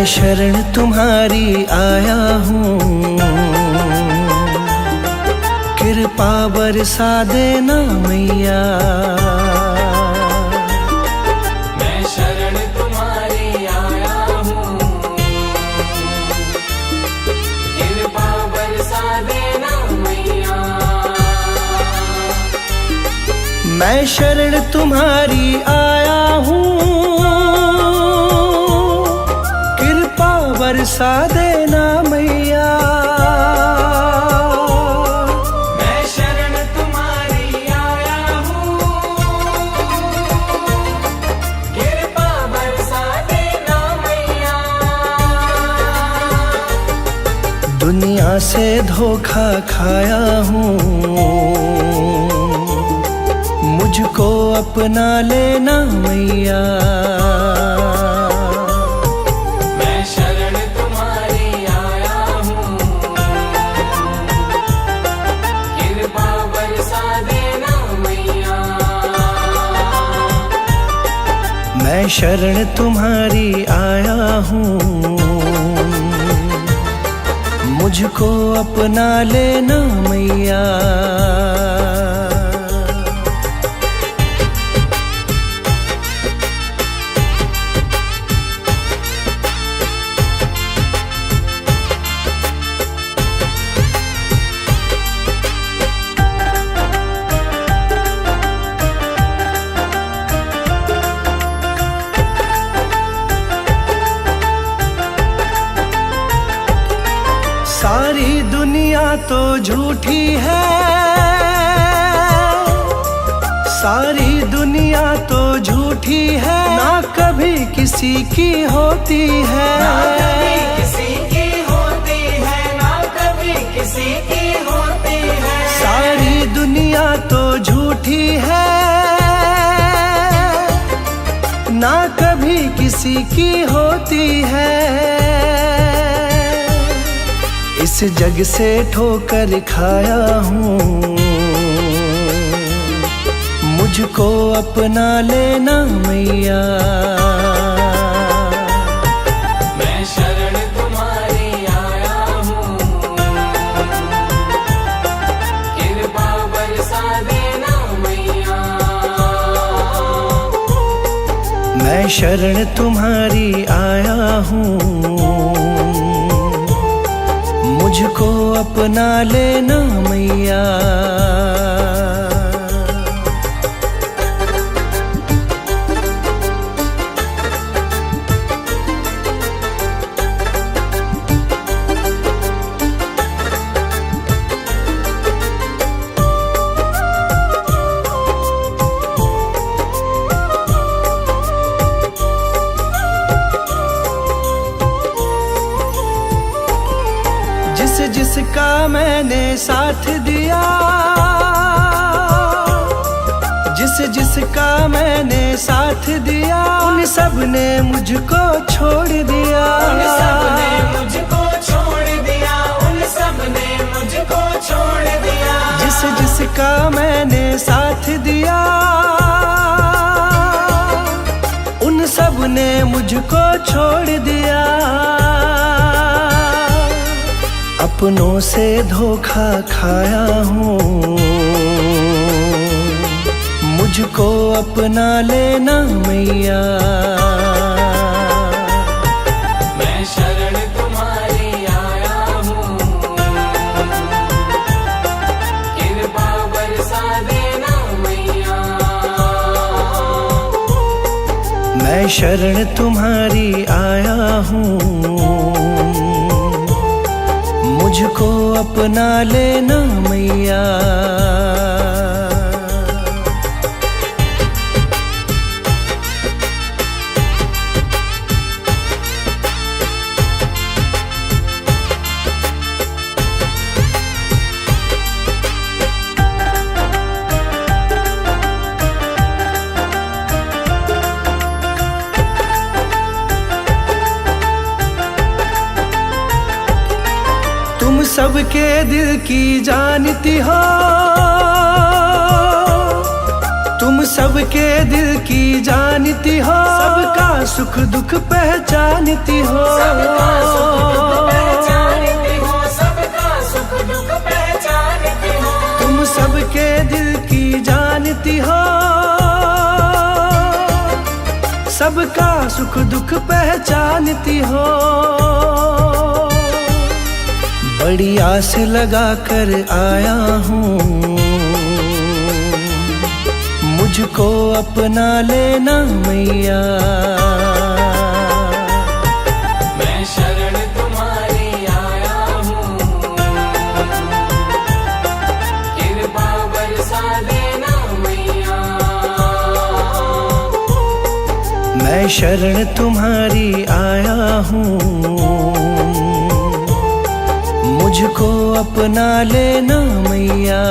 मैं शरण तुम्हारी आया हूँ, कृपा बरसा देना मैया। मैं शरण तुम्हारी आया हूँ, कृपा बरसा देना मैया। मैं शरण तुम्हारी आया हूँ, कृपा बरसा देना मैया। मैं शरण तुम्हारी आया हूँ, कृपा बरसा देना मैया। दुनिया से धोखा खाया हूँ, मुझको अपना लेना मैया। मैं शरण तुम्हारी आया हूँ, कृपा बरसा देना मैया। मैं शरण तुम्हारी आया हूँ, मुझको अपना लेना मैया। सारी दुनिया तो झूठी है, सारी दुनिया तो झूठी है, ना कभी किसी की होती है। ना कभी किसी की होती है, ना कभी किसी की होती है। सारी दुनिया तो झूठी है, ना कभी किसी की होती है। इस जग से ठोकर खाया हूँ, मुझको अपना लेना मैया। मैं शरण तुम्हारी आया हूँ, कृपा बरसा देना मैया। मैं शरण तुम्हारी आया हूँ, मुझको अपना लेना मैया। जिसका मैंने साथ दिया, जिसका मैंने साथ दिया, उन सब ने मुझको छोड़ दिया। उन सब ने मुझको छोड़ दिया, उन सब ने मुझको छोड़ दिया। जिसका मैंने साथ दिया, उन सब ने मुझको छोड़ दिया। अपनों से धोखा खाया हूँ, मुझको अपना लेना मैया। मैं शरण तुम्हारी आया हूँ, कृपा बरसा देना मैया। मैं शरण तुम्हारी आया हूँ, मुझको अपना लेना मैया। तुम सबके दिल की जानती हो, तुम सबके दिल की जानती हो, सबका सुख दुख पहचानती हो। सबका सुख दुख पहचानती हो, सबका सुख दुख पहचानती हो। तुम सबके दिल की जानती हो, सबका सुख दुख पहचानती हो। बड़ी आस लगा कर आया हूँ, मुझको अपना लेना मैया। मैं शरण तुम्हारी आया हूँ, कृपा बरसा देना मैया। मैं शरण तुम्हारी आया हूँ, मुझको अपना लेना मैया।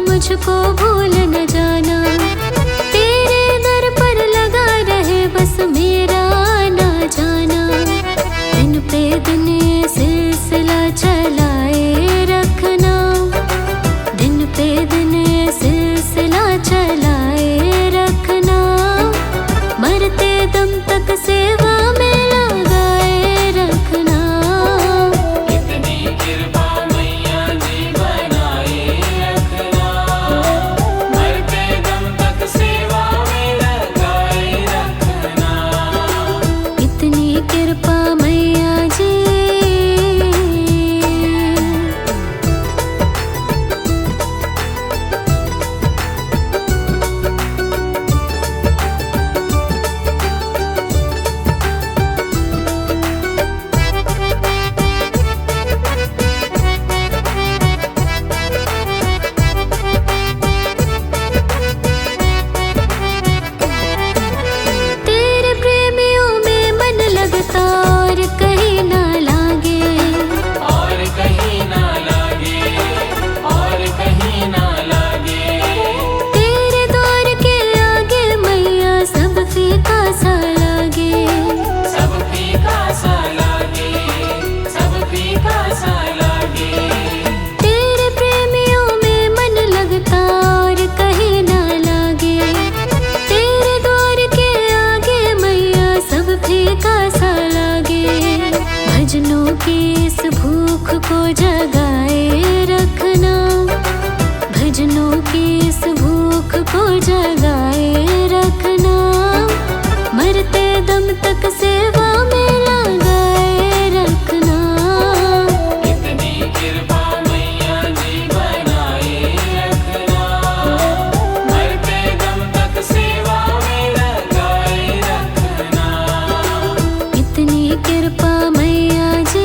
मुझको भूल न जाना, तेरे दर पर लगा रहे बस मेरा ना जाना। दिन पे दिन ये सिलसिला चलाए रखना, दिन पे दिन ये सिलसिला चलाए रखना। मरते दम तक सेवा में लगाए रखना। इतनी कृपा मैया जी बनाए रखना, मरते को जगाए रखना, भजनों की इस भूख को जगाए रखना, मरते दम तक सेवा में लगाए रखना। इतनी कृपा मैया जी बनाए रखना, मरते दम तक सेवा में लगाए रखना। इतनी कृपा मैया जी।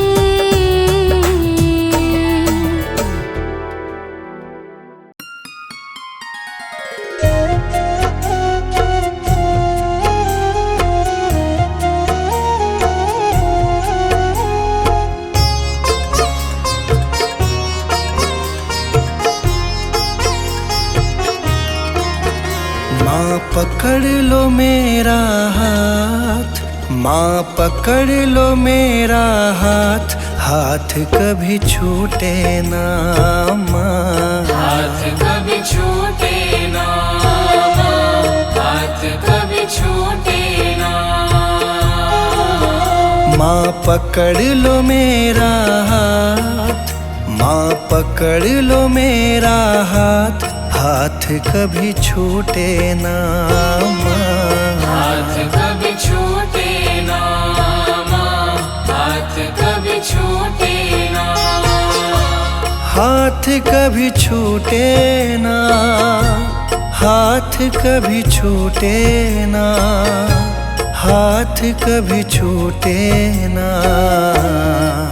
माँ पकड़ लो मेरा हाथ, माँ पकड़ लो मेरा हाथ, हाथ कभी छूटे ना माँ। हाथ कभी छूटे ना माँ, हाथ कभी छूटे ना। माँ पकड़ लो मेरा हाथ, माँ पकड़ लो मेरा हाथ, हाथ कभी छूटे ना माँ। हाथ कभी छूटे ना माँ, हाथ कभी छूटे ना। हाथ कभी छूटे ना, हाथ कभी छूटे ना, हाथ कभी छूटे ना।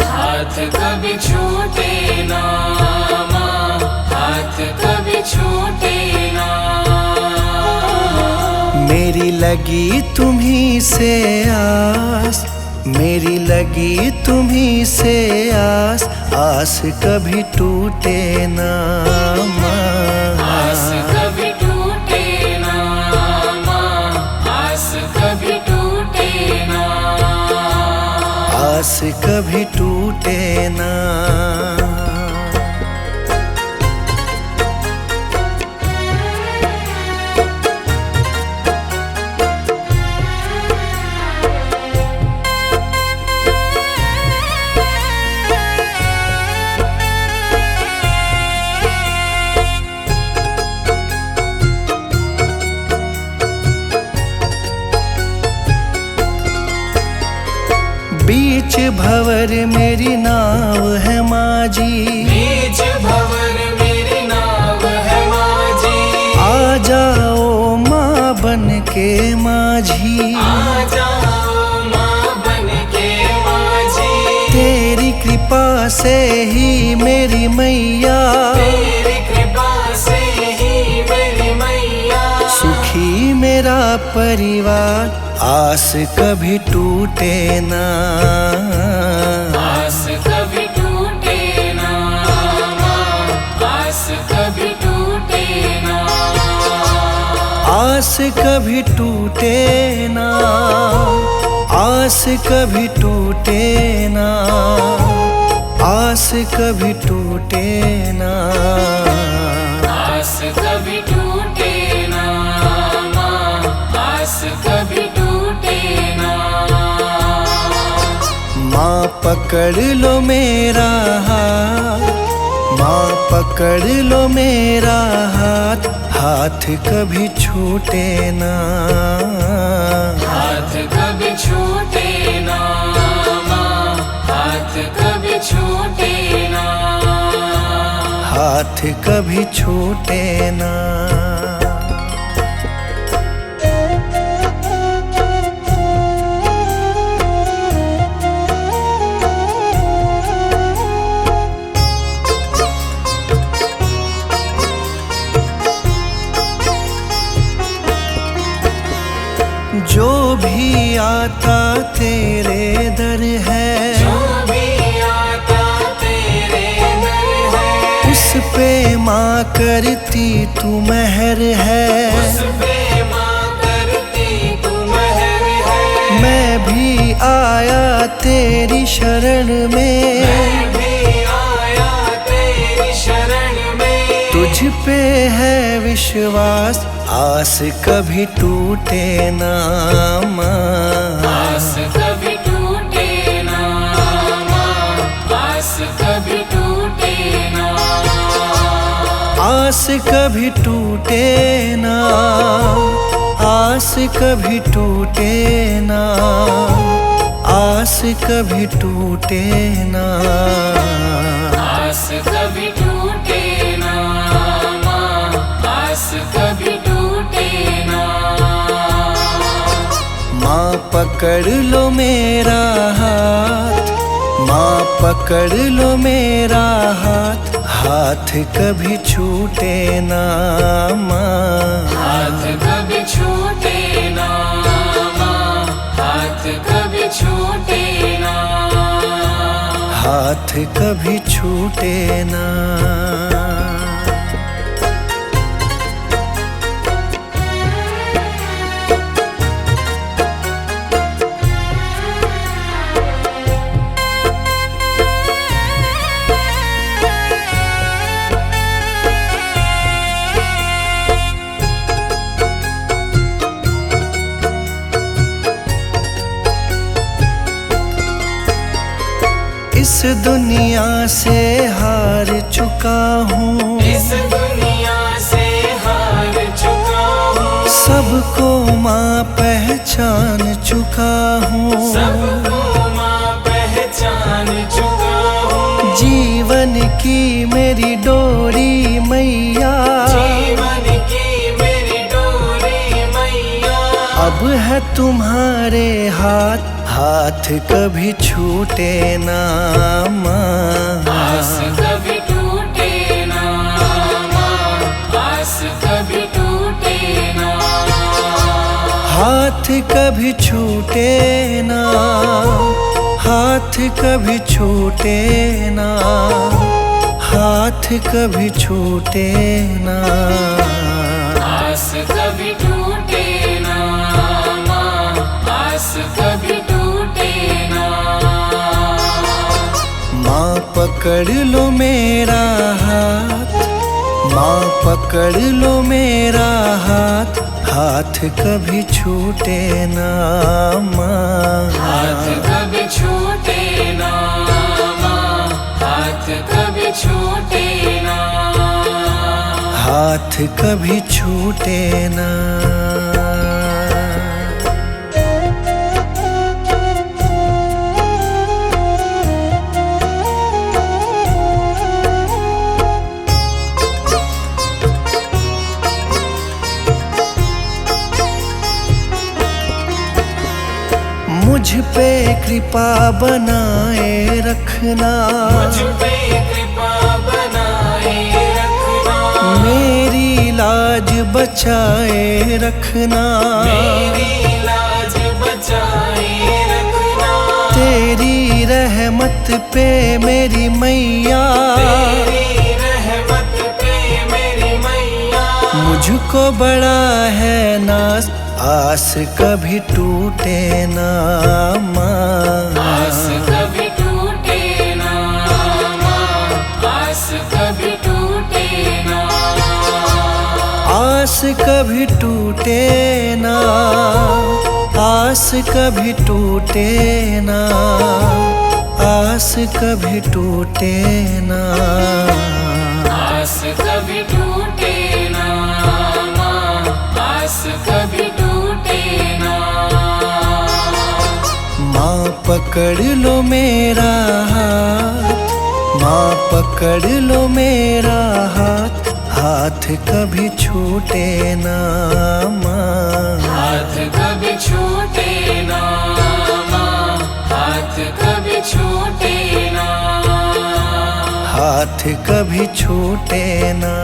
हाथ कभी छूटे ना माँ, हाथ कभी छूटे ना। मेरी लगी तुम्हीं से आस, मेरी लगी तुम्हीं से आस, आस कभी टूटे ना आस माँ। कभी टूटे ना माँ, आस कभी टूटे ना। आस कभी टूटे ना। बीच भंवर मेरी नाव है माँ जी, बीच भंवर मेरी नाव है माँ जी। आ जाओ माँ बन के माझी, आ जाओ माँ बन के माझी। तेरी कृपा से ही मेरी मैया, तेरी कृपा से ही मेरी मैया। सुखी मेरा परिवार, आस कभी टूटे ना। आस कभी टूटे ना माँ, आस कभी टूटे ना। आस कभी टूटे ना, आस कभी टूटे ना, आस कभी टूटे ना। आस कभी टूटे ना माँ, आस कभी टूटे ना। माँ पकड़ लो मेरा हाथ, माँ पकड़ लो मेरा हाथ, हाथ कभी छूटे ना। हाथ कभी छूटे ना माँ, हाथ कभी छूटे ना। हाथ कभी छूटे ना। जो भी आता तेरे दर है, जो भी आता तेरे दर है, उस पे माँ करती तू मेहर है। उस पे माँ करती तू मेहर है। मैं भी आया तेरी शरण में, मैं भी आया तेरी शरण में। तुझ पे है विश्वास, आस कभी टूटे ना माँ। आस कभी टूटे ना माँ, आस कभी कभी टूटे ना, आस कभी टूटे ना, आस कभी टूटे ना, आस कभी टूटे ना माँ, आस कभी टूटे ना। माँ पकड़ लो मेरा हाथ, माँ पकड़ लो मेरा हाथ, हाथ कभी छूटे ना माँ, हाथ कभी छूटे ना माँ, हाथ कभी छूटे ना, हाथ कभी छूटे ना। इस दुनिया से हार चुका हूँ, इस दुनिया से हार चुका हूँ, सबको माँ पहचान चुका हूँ, सबको माँ पहचान चुका हूँ। जीवन की मेरी डोरी मैया, जीवन की मेरी डोरी मैया, अब है तुम्हारे हाथ, हाथ कभी छूटे ना माँ, आस कभी टूटे ना माँ, आस कभी टूटे ना, हाथ कभी छूटे ना, हाथ कभी छूटे ना, हाथ कभी छूटे ना, आस कभी टूटे ना माँ, आस कभी टूटे ना। माँ पकड़ लो मेरा हाथ, माँ पकड़ लो मेरा हाथ, हाथ कभी छूटे ना माँ, हाथ कभी छूटे ना माँ, हाथ कभी छूटे ना, हाथ कभी छूटे ना। मुझ पे कृपा बनाए रखना, मुझ पे कृपा बनाए रखना, मेरी लाज बचाए रखना, मेरी लाज बचाए रखना, तेरी रहमत पे मेरी मैया, तेरी रहमत पे मेरी मैया, मुझको बड़ा है नाज, आस कभी टूटे ना माँ, आस कभी टूटे ना माँ, आस कभी टूटे ना, आस कभी टूटे ना, आस कभी टूटे ना, आस कभी टूटे ना, आस कभी टूटे ना माँ, आस कभी टूटे ना। माँ पकड़ लो मेरा हाथ, माँ पकड़ लो मेरा हाथ, हाथ कभी छूटे ना माँ, हाथ कभी छूटे ना माँ, हाथ कभी छूटे ना, हाथ कभी छूटे ना।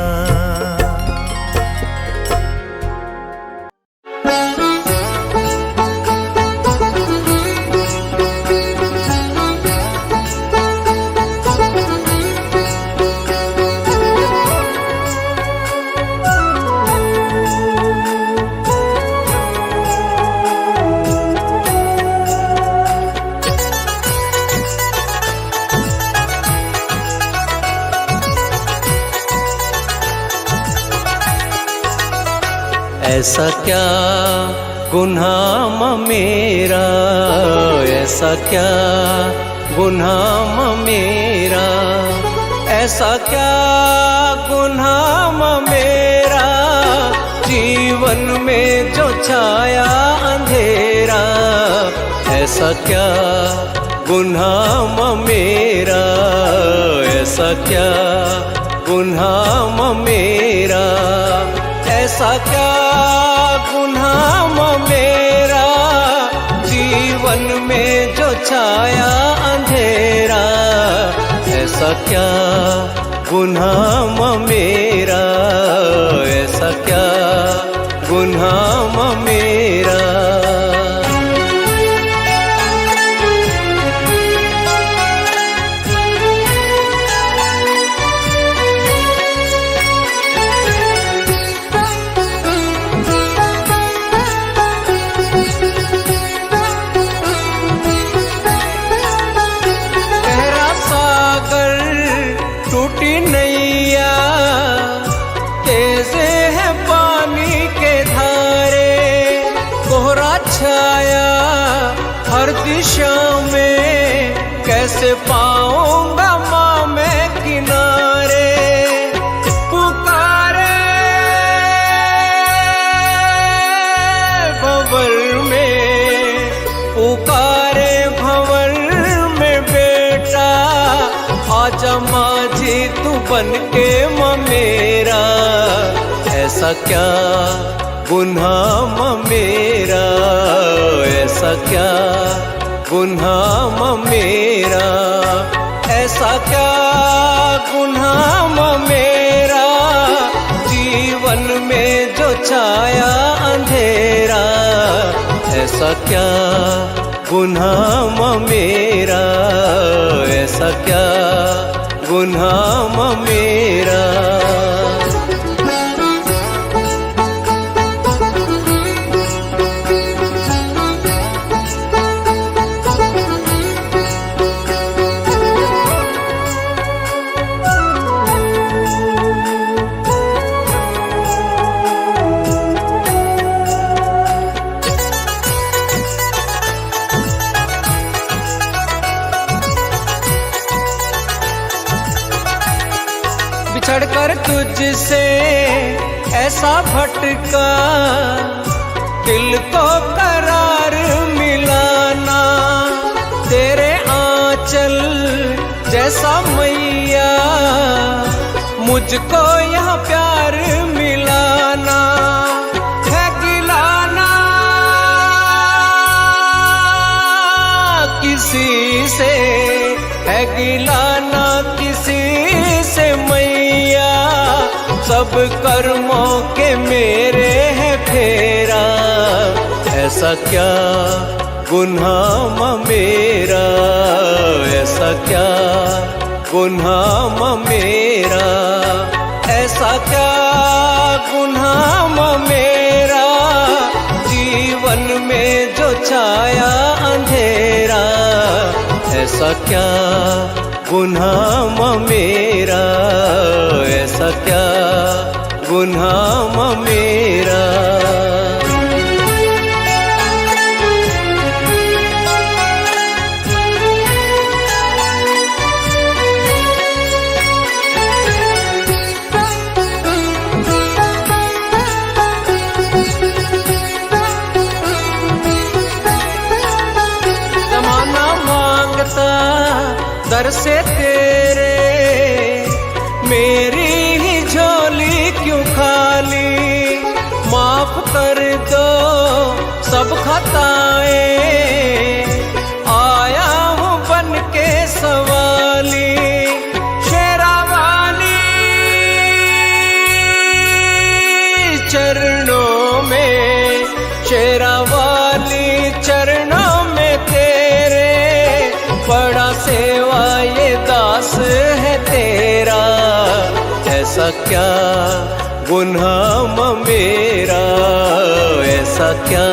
ऐसा क्या गुनाह मेरा, ऐसा क्या गुनाह मेरा, ऐसा क्या गुनाह मेरा, जीवन में जो छाया अंधेरा। ऐसा क्या गुनाह मेरा, ऐसा क्या गुनाह मेरा, ऐसा क्या गुनाह मेरा, जीवन में जो छाया अंधेरा। ऐसा क्या गुनाह मेरा, ऐसा क्या गुनाह मेरा। टूटी नैया तेज है पानी के धारे, कोहरा छाया हर दिशा में, कैसे पाऊंगा माँ मैं किनारे। पुकारे भंवर में, पुकारे भंवर में बेटा, आजा माझी तू बन के मेरा। ऐसा क्या गुनाह मेरा, ऐसा क्या गुनाह मेरा, ऐसा क्या गुनाह मेरा, जीवन में जो छाया अंधेरा। ऐसा क्या गुनाह मेरा, ऐसा क्या गुनाह मेरा। बिछड़कर तुझसे ऐसा भटका, दिल को करार मिलाना। तेरे आंचल जैसा मैया, मुझको यहाँ प्यार मिलाना। है गिलाना किसी से, है गिलाना किसी से मैया, सब कर्मों के मेरे है फेरा। ऐसा क्या गुनाह मेरा, ऐसा क्या गुनाह मेरा, ऐसा क्या गुनाह मेरा, जीवन में जो छाया अंधेरा। ऐसा क्या गुनाह मेरा, ऐसा क्या गुनाह मेरा। जमाना मांगता दर से तेरे, मेरी ही झोली क्यों खाली। माफ कर दो सब खताएं, आया हूँ बन के सवाली। शेरावाली चरणों में, शेरावाली चरणों में तेरे, बड़ा सेवा ये दास है तेरा। ऐसा क्या गुनाह मेरा, ऐसा क्या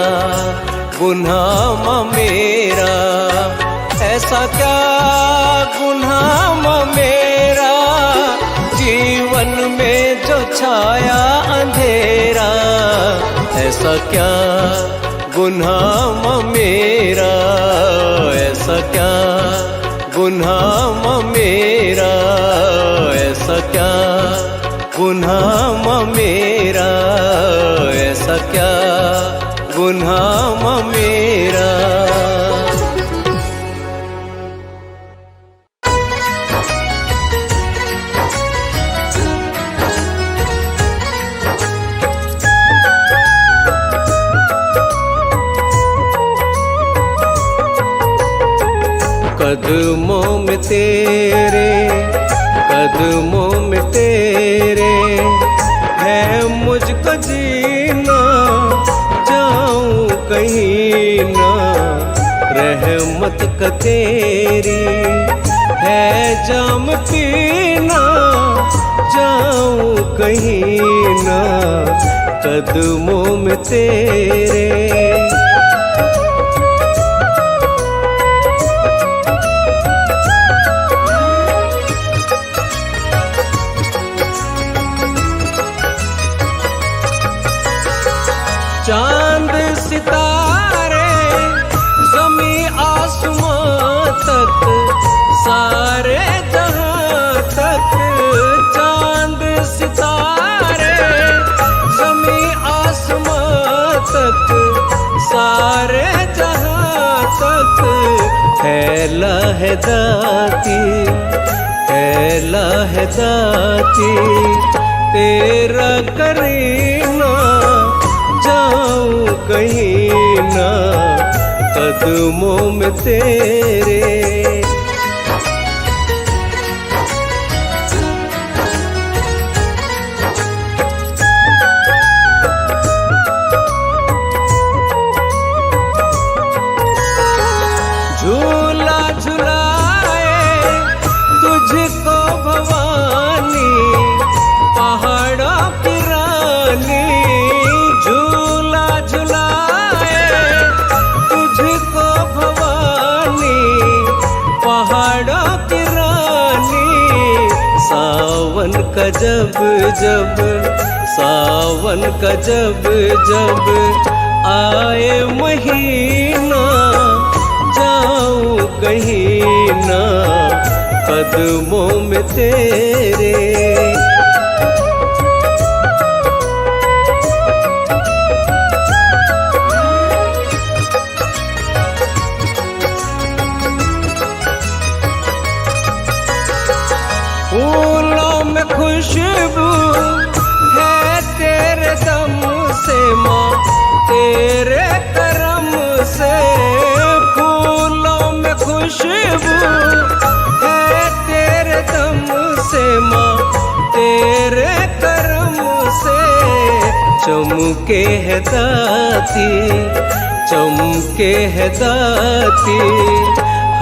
गुनाह मेरा, ऐसा क्या गुनाह मेरा, जीवन में जो छाया अंधेरा। ऐसा क्या गुनाह मेरा, ऐसा क्या गुनाह मेरा, ऐसा क्या गुनाह माँ मेरा, ऐसा क्या गुनाह माँ मेरा। कदमों में तेरे, कदमों में तेरे है मुझको जीना, जाऊं कहीं ना। रहमत का तेरी है जाम पीना, जाऊं कहीं ना। कदमों में तेरे चांद सितारे ज़मी आसमां तक, सारे जहां तक। चांद सितारे ज़मी आसमां तक, सारे जहां तक। है लहदाती, है लहदाती तेरा करीना, जाऊं कहीं ना। कदमों में तेरे झूला झुलाए तुझको भवानी, पहाड़ों की रानी। झूला झुलाए तुझको भवानी, पहाड़ों की रानी। सावन का जब जब, सावन का जब जब आए महीना, जाऊं कहीं ना। कदमों में तेरे फूलों में खुशबू है तेरे दम से माँ, तेरे करम से। फूलों में खुशबू है तेरे दम से माँ, तेरे करम से। चमके है दाती, चमके है दाती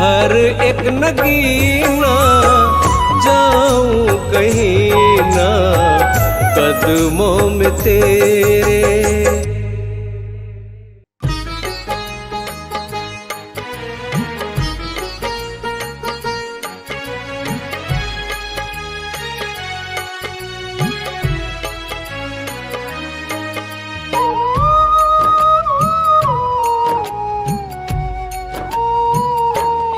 हर एक नगीना, जाऊं कहीं ना। कदमों में तेरे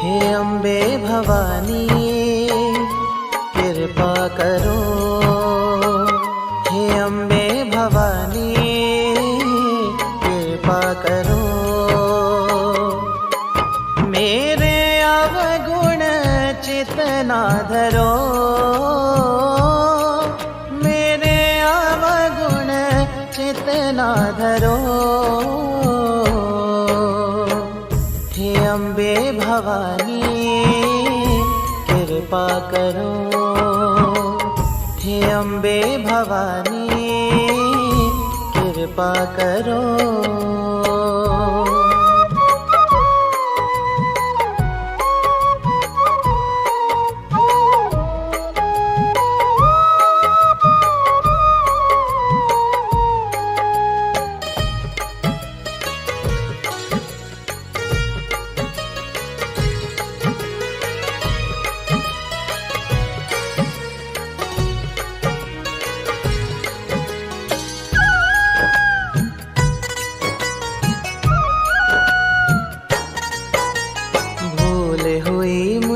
हे अम्बे भवानी कृपा करो, हे अम्बे भवानी कृपा करो। मेरे अवगुण चितना धरो, मेरे अवगुण चितना धरो। हे अम्बे भवानी कृपा करो, हे अम्बे भवानी कृपा करो।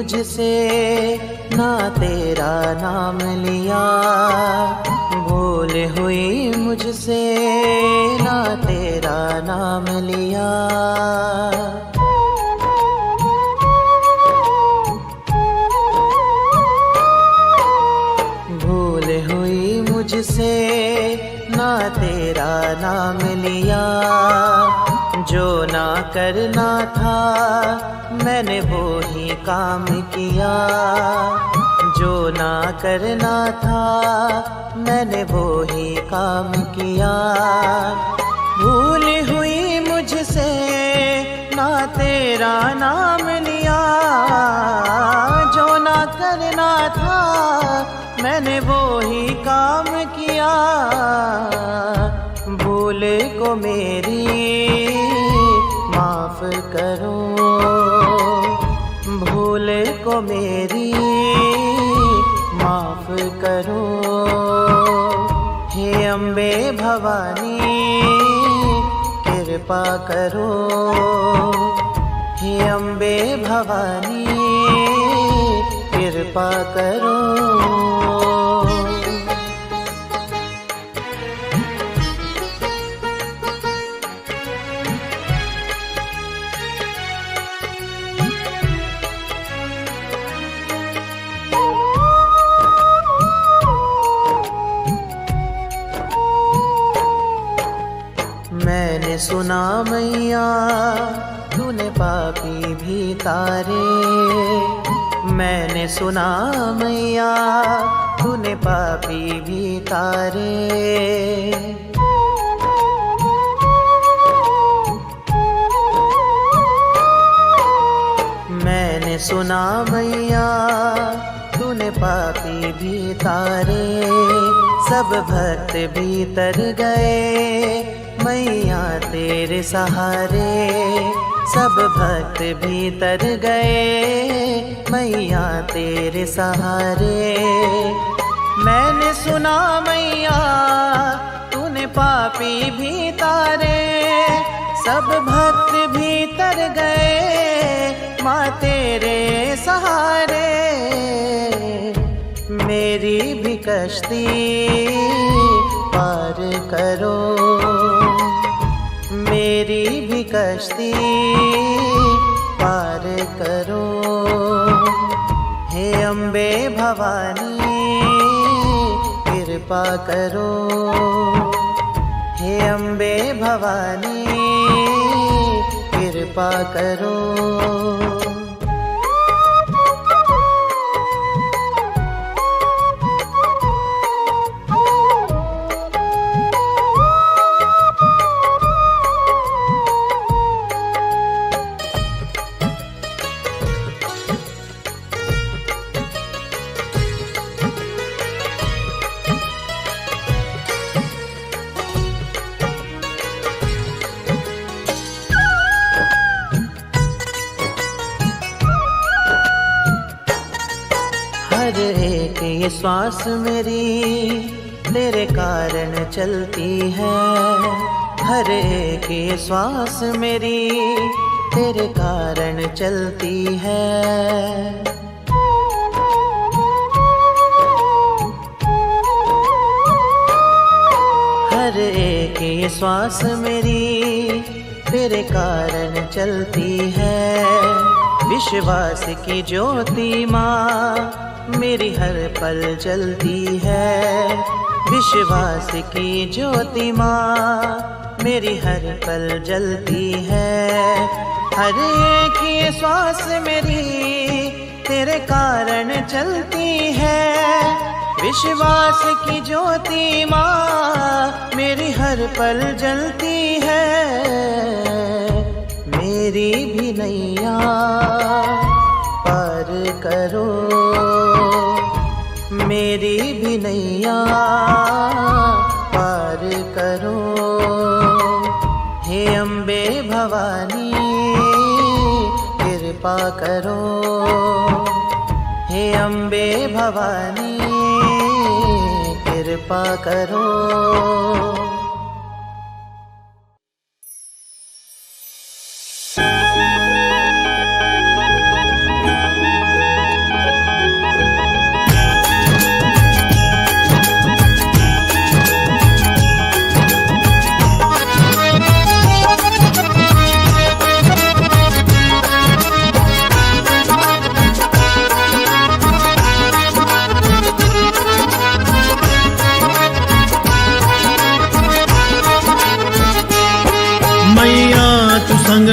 मुझसे ना तेरा नाम लिया, भूल हुई मुझसे ना तेरा नाम लिया। भूल हुई मुझसे ना तेरा नाम लिया, जो ना करना था मैंने वो ही काम किया, जो ना करना था मैंने वो ही काम किया। भूल हुई मुझसे ना तेरा नाम लिया, जो ना करना था मैंने वो ही काम किया। भूल को मेरी माफ करो, भूल को मेरी माफ करो। हे अम्बे भवानी कृपा करो, हे अम्बे भवानी कृपा करो। मैंने सुना मैया तूने पापी भी तारे, मैंने सुना मैया तूने पापी भी तारे। मैंने सुना मैया तूने पापी भी तारे, सब भक्त भीतर गए मैया तेरे सहारे, सब भक्त भीतर गए मैया तेरे सहारे। मैंने सुना मैया तूने पापी भी तारे, सब भक्त भीतर गए माँ तेरे सहारे। मेरी भी कश्ती पार करो, मेरी भी कश्ती पार करो। हे अम्बे भवानी कृपा करो, हे अम्बे भवानी कृपा करो। हर एक ये श्वास मेरी तेरे कारण चलती है, हर एक ये श्वास मेरी तेरे कारण चलती है। हर एक ये श्वास मेरी तेरे कारण चलती है। विश्वास की ज्योति माँ मेरी हर पल जलती है, विश्वास की ज्योति माँ मेरी हर पल जलती है। हर एक ये श्वास मेरी तेरे कारण चलती है, विश्वास की ज्योति माँ मेरी हर पल जलती है। मेरी भी नैया पार करो, मेरी भी नैया पार करो। हे अम्बे भवानी कृपा करो, हे अम्बे भवानी कृपा करो।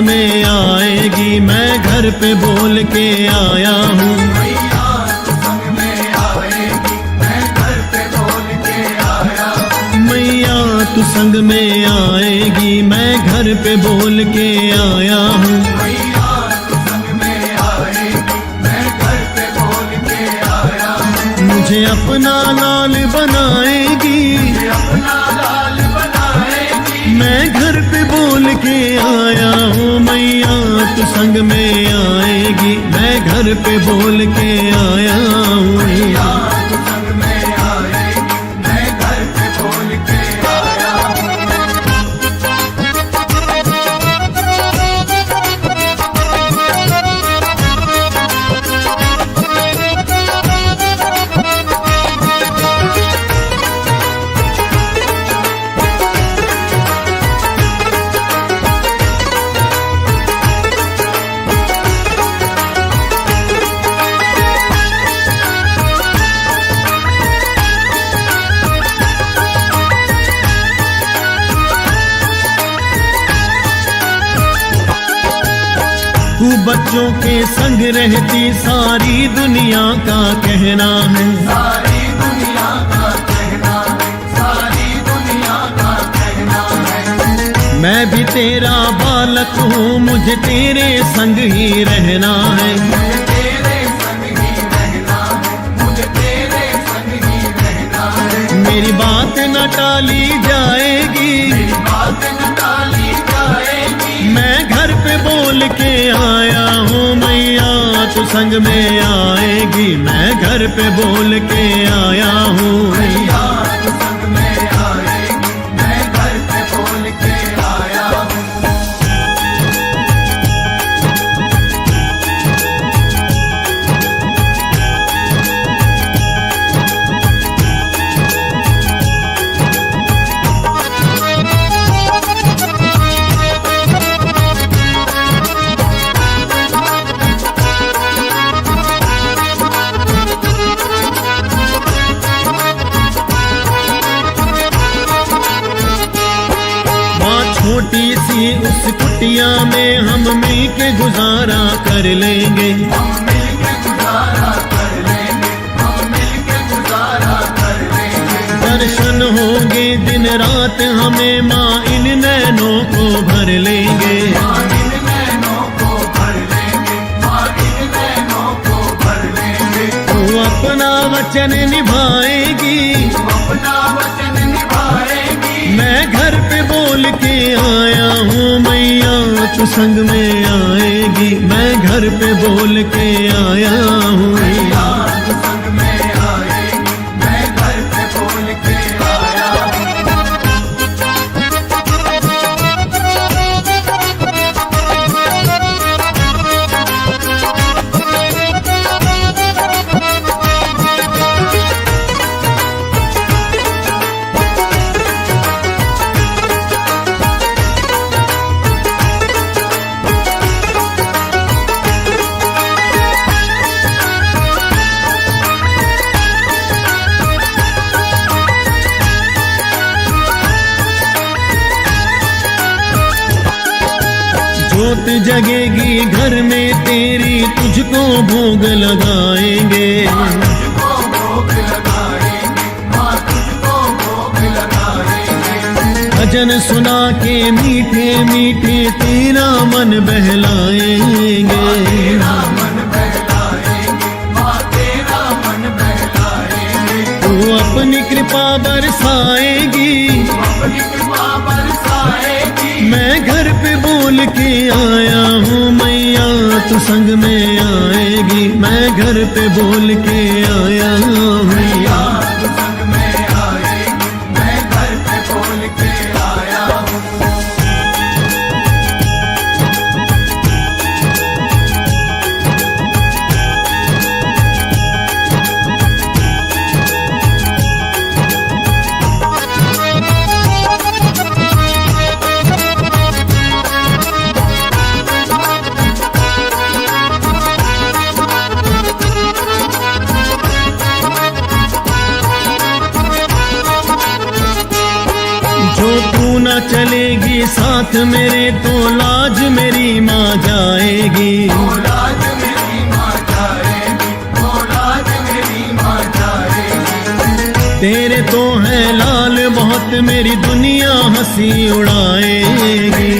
में आएगी, मैं घर पे बोल के आया हूँ। मैया तू संग में आएगी, मैं घर पे बोल के आया हूँ। मैया तू संग में आएगी, मैं घर पे बोल के आया हूँ। मैया तू संग में आएगी, मैं घर पे बोल के आया हूँ। मुझे अपना लाल बनाएगी, अपना लाल बनाएगी, मैं घर पे बोल के आया हूँ। मैया तू संग में आएगी, मैं घर पे बोल के आया हूँ। तू संग में आएगी, मैं घर पे बोल के आया हूँ। तू बच्चों के संग रहती, सारी दुनिया का कहना है। सारी दुनिया का कहना है, सारी दुनिया का कहना है। मैं भी तेरा बालक हूँ, मुझे तेरे संग ही रहना है। मुझे तेरे संग ही रहना है, मुझे तेरे संग ही रहना है। मेरी बात न टाली जाएगी, बात न टाली जाएगी, मैं घर पे बोल के आया हूँ। मैया तू संग में आएगी, मैं घर पे बोल के आया हूँ। मैया तू संग में आएगी, मैं घर पे बोल के आया हूँ। छोटी सी उस कुटिया में हम मिल के गुजारा कर लेंगे। हम मिल के गुजारा कर लेंगे, हम मिल के गुजारा कर लेंगे। दर्शन होंगे दिन रात हमें, माँ इन नैनों को भर लेंगे। माँ इन नैनों को भर लेंगे, माँ इन नैनों को भर लेंगे। तू अपना वचन निभाएगी, तू अपना वचन निभाएगी, मैं घर पे बोल के आया हूँ। मैया तू संग में आएगी, मैं घर पे बोल के आया हूँ। मैया तू संग में आएगी, मैं घर पे बोल के आया हूँ। जोत जगेगी घर में तेरी, तुझको भोग लगाएंगे। तुझको भोग लगाएंगे, माँ तुझको भोग लगाएंगे। भजन सुना के मीठे मीठे तेरा मन बहलाएंगे। तेरा मन बहलाएंगे, माँ तेरा मन बहलाएंगे। तू अपनी कृपा बरसाएगी, अपनी कृपा बरसाएगी, मैं घर पे बोल के आया हूँ। मैया तू संग में आएगी, मैं घर पे बोल के आया हूँ। मैया तू संग में आएगी, मैं घर पे बोल के आया हूँ। जो तू न चलेगी जाएगी साथ मेरे तो लाज मेरी माँ जाएगी। लाज मेरी माँ जाएगी, लाज मेरी माँ जाएगी। तेरे तो है लाल बहुत मेरी दुनिया हंसी उड़ाएगी।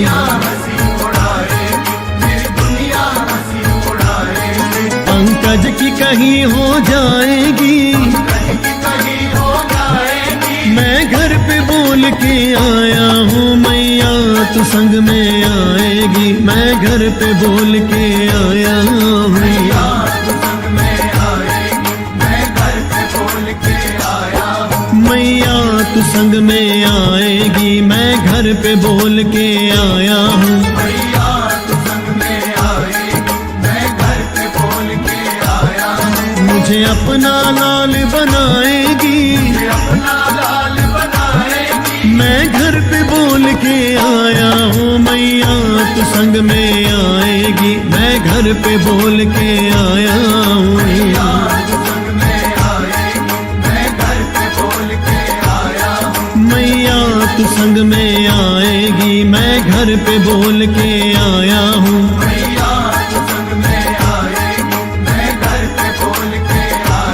हंसी उड़ाएगी, मेरी दुनिया हंसी उड़ाएगी। पंकज की कहीं हो जाएगी, कहीं हो जाएगी। मैं घर पे बोल के आया हूँ मैया तू संग में आएगी। मैं घर पे बोल के आया हूँ मैया तू संग में आएगी, मैं घर पे बोल के आया हूँ। मैया तू संग में आएगी, मैं घर पे बोल के आया हूँ। मैया तू संग में आएगी, मैं घर पे बोल के आया हूँ। मुझे अपना लाल बनाएगी, अपना लाल बनाएगी। मैं घर पे बोल के आया हूँ मैया तू संग में आएगी। मैं घर पे बोल के आया हूँ मैया तू संग में आएगी, मैं घर पे बोल के आया हूँ। मैया तू संग में आएगी, मैं घर पे बोल के आया हूँ। मैया तू संग में आएगी, मैं घर पे बोल के आया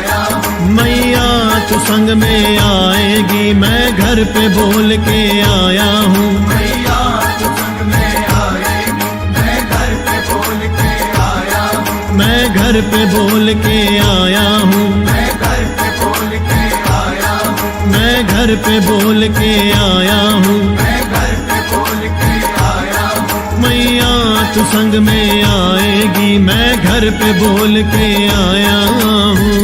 हूँ। मैया तू संग में आएगी, मैं घर पे बोल के आया हूँ। मैया तू संग में आएगी, मैं घर पे बोल के आया हूँ। मैं घर पे बोल के आया हूँ। मैं घर पे बोल के आया हूँ। मैं घर पे बोल के आया हूँ। मैं घर पे बोल के आया हूँ। मैया तू संग में आएगी, मैं घर पे बोल के आया हूँ।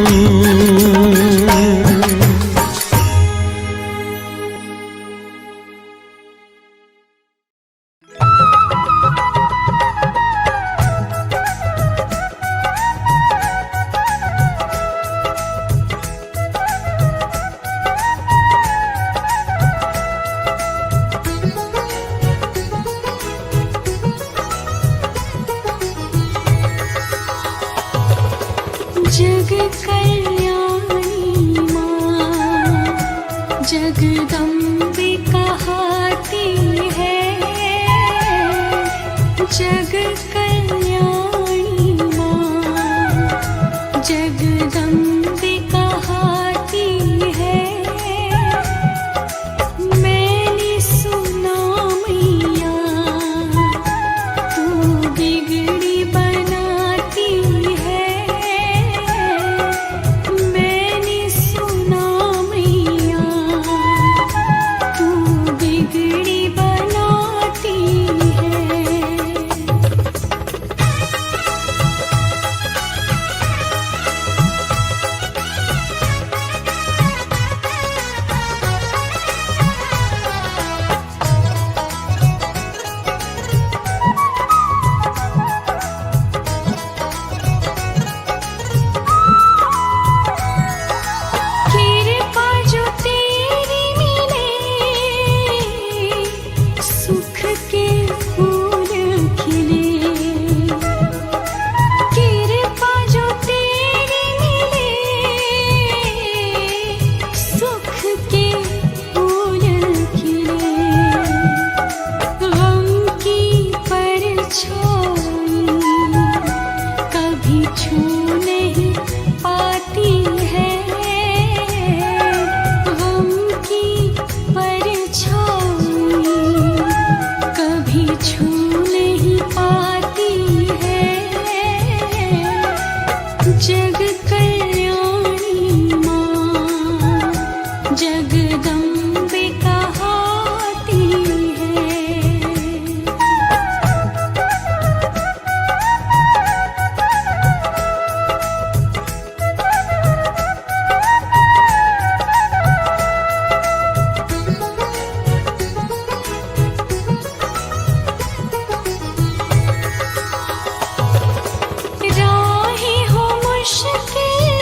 जग कल्याणी माँ जगदम्बे कहाती है। जग कल्याणी माँ जगदम्बे कहाती है। मैंने सुना मैया तू बिगड़ी बनाती है। मैंने सुना मैया तू बिगड़ी बनाती है। कृपा जो तेरी मिले सुख के फूल खिले। कृपा जो तेरी मिले सुख के फूल खिले। गम की परछाई कभी छू नहीं पाती है। गम की परछाई कभी छू नहीं पाती है। जग कल्याणी माँ जगदम्बे कहाती है। राहें हो मुश्किल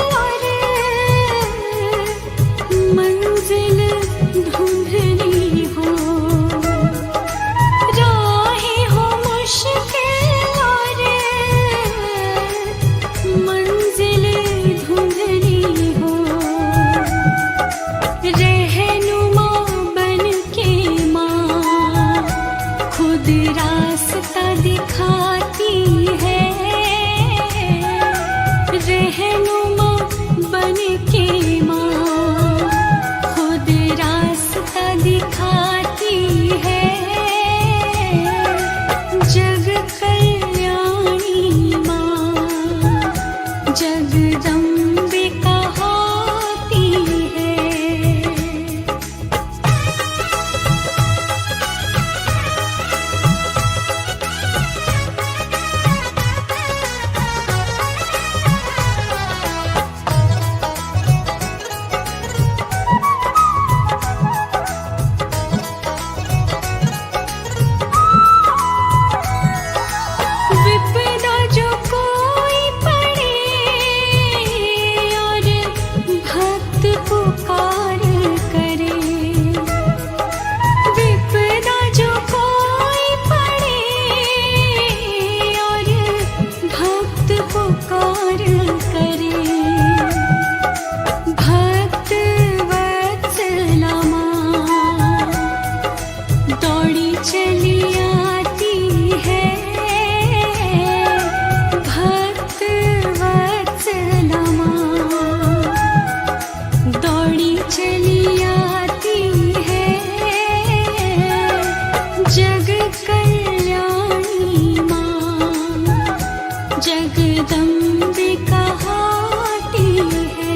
जगदम्बे कहाती है।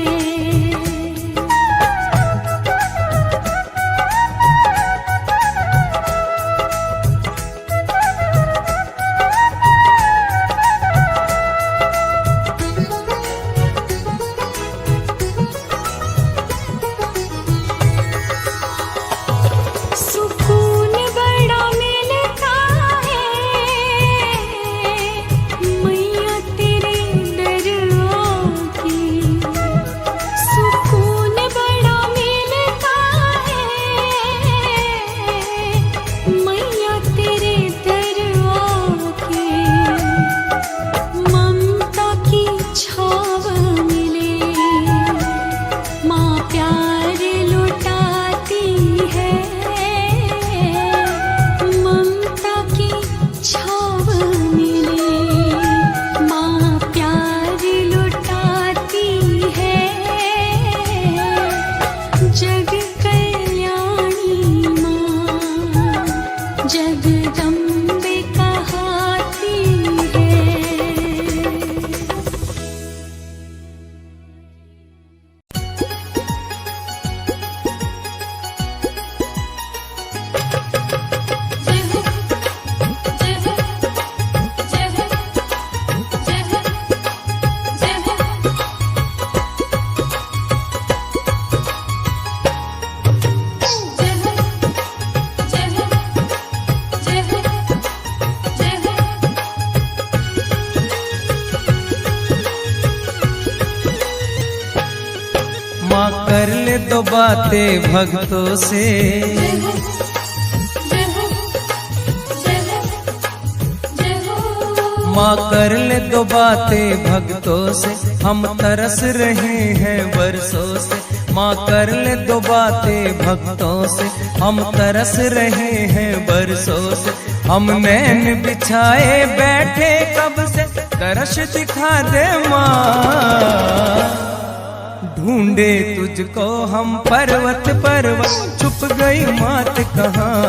सुकून बड़ा मिलता है मैया तेरे दर आके। सुकून बड़ा मिलता है मैया तेरे दर आके। ममता की छाव मिले माँ प्यार लुटाती है। ममता की छाव मिले माँ प्यार लुटाती है। जग कल्याणी माँ जगदम्बे कहाती है। जय हो जय हो जय हो जय हो जय हो। जय हो जय हो जय हो जय हो। माँ कर ले दो बातें भक्तों से, जय हो जय हो जय हो जय हो। माँ कर ले दो बातें भक्तों से, हम तरस रहे हैं बरसों से। माँ कर ले दो बातें भक्तों से, हम तरस रहे हैं बरसों से। हम नैन बिछाए बैठे कब से, तरस दिखा दे माँ। ढूंढे तुझको हम पर्वत पर्वत, छुप गई मात कहाँ।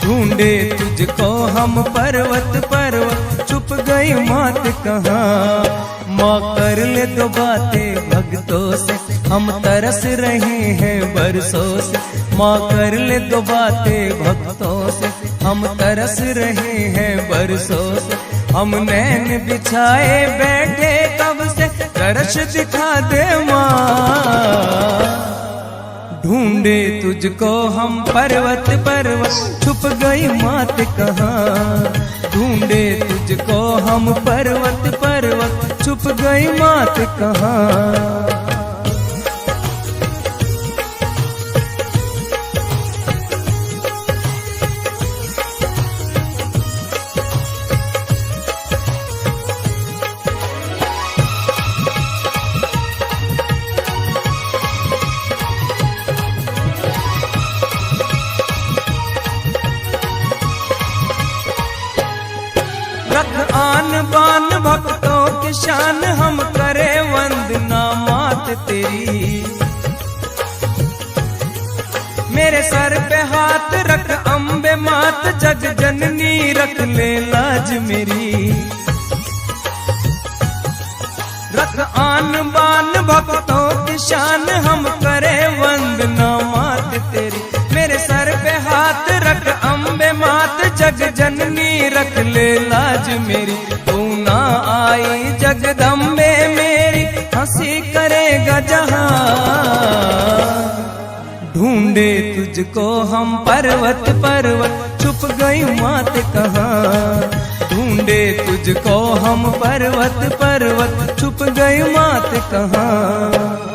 ढूंढे तुझको हम पर्वत पर्वत, छुप गई मात कहाँ। माँ कर ले दो बातें भक्तों से, हम तरस रहे हैं बरसों से। माँ कर ले दो बातें भक्तों से, हम तरस रहे हैं बरसों से। हम नैन बिछाए बैठे कब से, तरस दिखा दे माँ। ढूंढे तुझको हम पर्वत पर्वत, छुप गई मात कहाँ। ढूंढे तुझको हम पर्वत पर्वत, छुप गई मात कहाँ। रख आन बान भक्तों की शान, हम करे वंदना मात तेरी। मेरे सर पे हाथ रख अम्बे मात, जग जननी रख ले लाज मेरी। रख आन बान भक्तों की शान, हम करे वंदना मात तेरी। मेरे सर पे हाथ रख अम्बे मात, जग जननी रख ले लाज मेरी। तू ना आई जगदम्बे मेरी, हंसी करेगा जहां। ढूंढे तुझको हम पर्वत पर्वत, छुप गई मात कहाँ। ढूंढे तुझको हम पर्वत पर्वत, छुप गई मात कहाँ।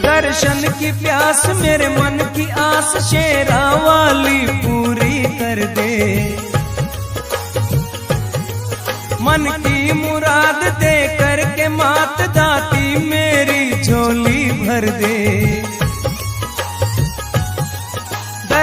दर्शन की प्यास मेरे मन की आस, शेरा वाली पूरी कर दे। मन की मुराद दे करके मात दाती मेरी झोली भर दे।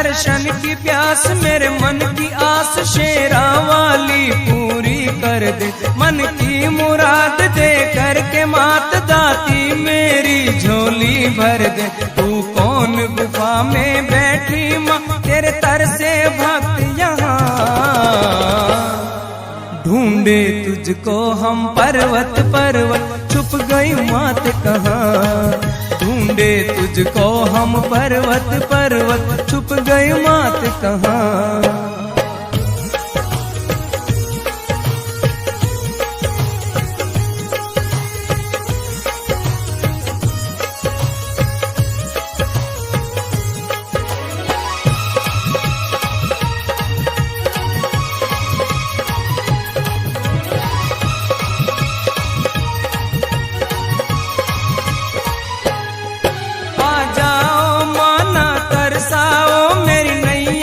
दर्शन की प्यास मेरे मन की आस शेरा वाली पूरी कर दे। मन की मुराद दे करके मात दाती मेरी झोली भर दे। तू कौन गुफा में बैठी माँ तेरे तर से भक्त यहाँ ढूंढे तुझको हम पर्वत पर्वत छुप गई मात कहाँ। ढूंढे तुझको हम पर्वत पर्वत छुप गई मात कहाँ।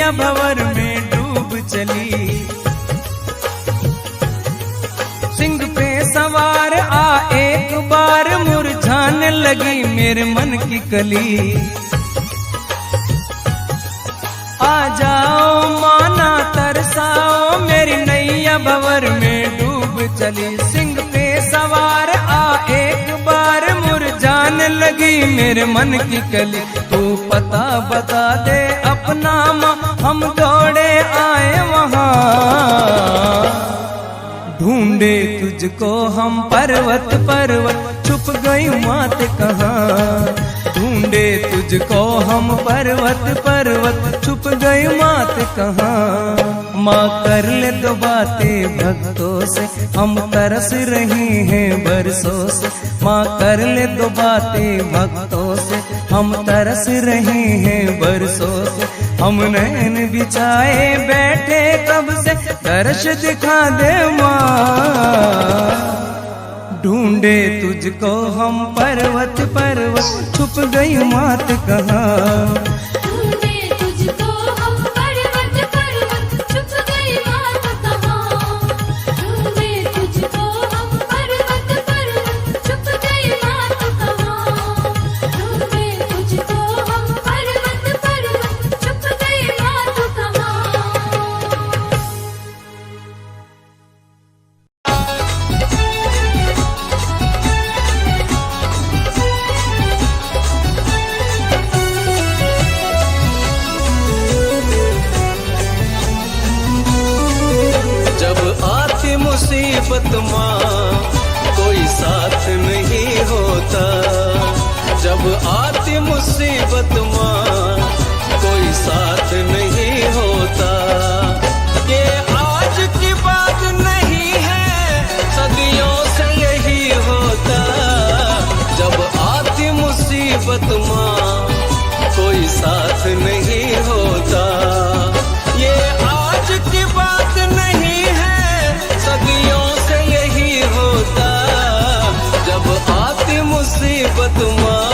भंवर में डूब चली सिंह पे सवार आ एक बार मुरझाने लगी मेरे मन की कली। आ जाओ माना तरसाओ मेरी नैया भंवर में डूब चली। सिंह पे सवार आ एक बार मुरझाने लगी मेरे मन की कली। तू पता बता दे अपना माँ हम दौड़े आए वहाँ। ढूंढे तुझको हम पर्वत पर्वत छुप गई मात कहाँ। ढूंढे तुझको हम पर्वत पर्वत छुप गई मात कहाँ। माँ कर ले दो बातें भक्तों से हम तरस रहे हैं बरसों से। माँ कर ले दो बातें भक्तों से हम तरस रहे हैं बरसों से। हम नैन बिछाए बैठे कब से दर्श दिखा दे माँ। ढूंढे तुझको हम पर्वत पर्वत छुप गई मात कहाँ। ढूंढे तुझको हम पर्वत पर्वत छुप गई मात कहाँ। ढूंढे तुझको हम पर्वत पर्वत छुप गई मात कहाँ। ढूंढे तुझको हम पर्वत पर्वत छुप गई मात कहाँ। जब आती मुसीबत माँ कोई साथ नहीं होता। जब आती मुसीबत माँ कोई साथ नहीं होता। ये आज की बात नहीं है सदियों से यही होता। जब आती मुसीबत माँ कोई साथ नहीं होता। ये आज की बात नहीं है सदियों से यही होता। जब आती मुसीबत माँ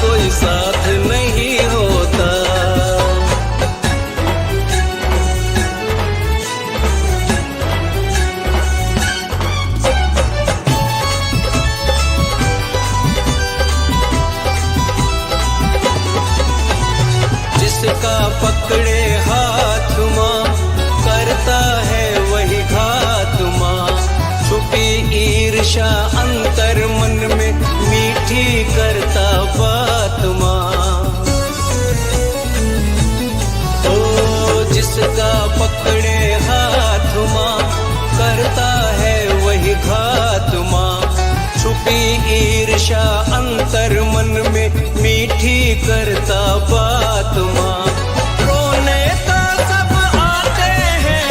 कोई साथ नहीं होता। जिसका पकड़े हाथ माँ करता है वही घात माँ। छुपी ईर्षा अंतर मन में मीठी करता बात माँ। ओ जिसका पकड़े हाथ माँ करता है वही घात माँ। छुपी ईर्षा अंतर मन में मीठी करता बात माँ। रोने तो सब आते हैं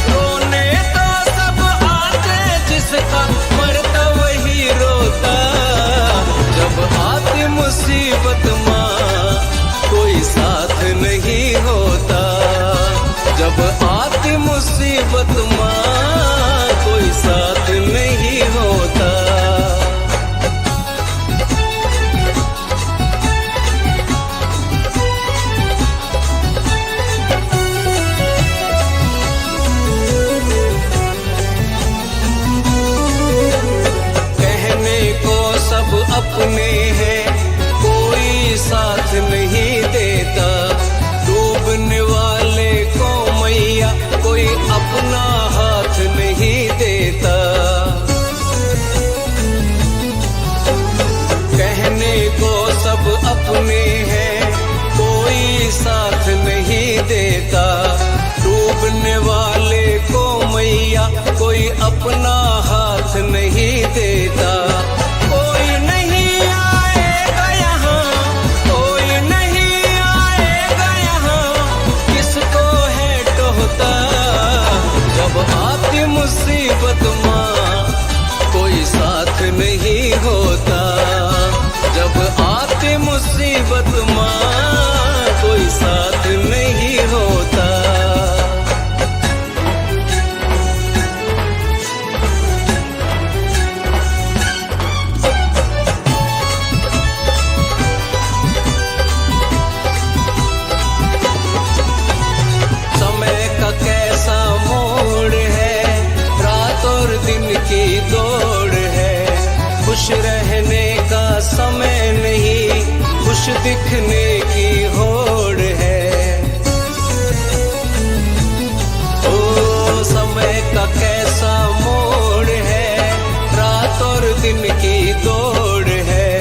रोने तो सब आते जिसका मरता वही रोता। जब आती मुसीबत माँ कोई साथ नहीं होता। जब आती मुसीबत माँ कोई साथ नहीं होता। अपने हैं कोई साथ नहीं देता। डूब अपने हैं कोई साथ नहीं देता। डूबने वाले को मैया कोई अपना हाथ नहीं देता। कोई नहीं आएगा यहाँ, कोई नहीं आएगा यहाँ, किसको है टोहता। जब आती मुसीबत माँ कोई साथ नहीं होता। जब आती मुसीबत माँ कोई साथ नहीं होता। समय का कैसा मोड़ है, रात और दिन की दौड़ है। खुश रहने का समय नहीं, खुश दिखने की होड़ है। ओ समय का कैसा मोड़ है, रात और दिन की दौड़ है।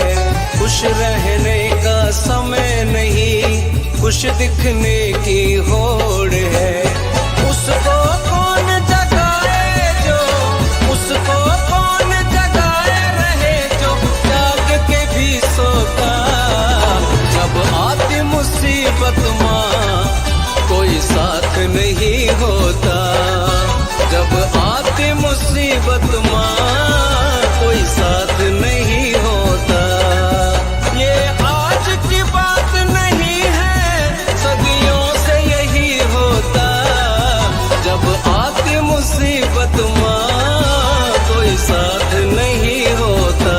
खुश रहने का समय नहीं, खुश दिखने की होड़ है। उसको कौन जगाए जो, उसको कौन जगाए रहे जो जाग के भी सोता। जब आती मुसीबत माँ कोई साथ नहीं होता। जब आती मुसीबत माँ कोई साथ नहीं होता। ये आज की बात नहीं है, सदियों से यही होता। जब आती मुसीबत माँ कोई साथ नहीं होता।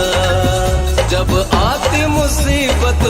जब आती मुसीबत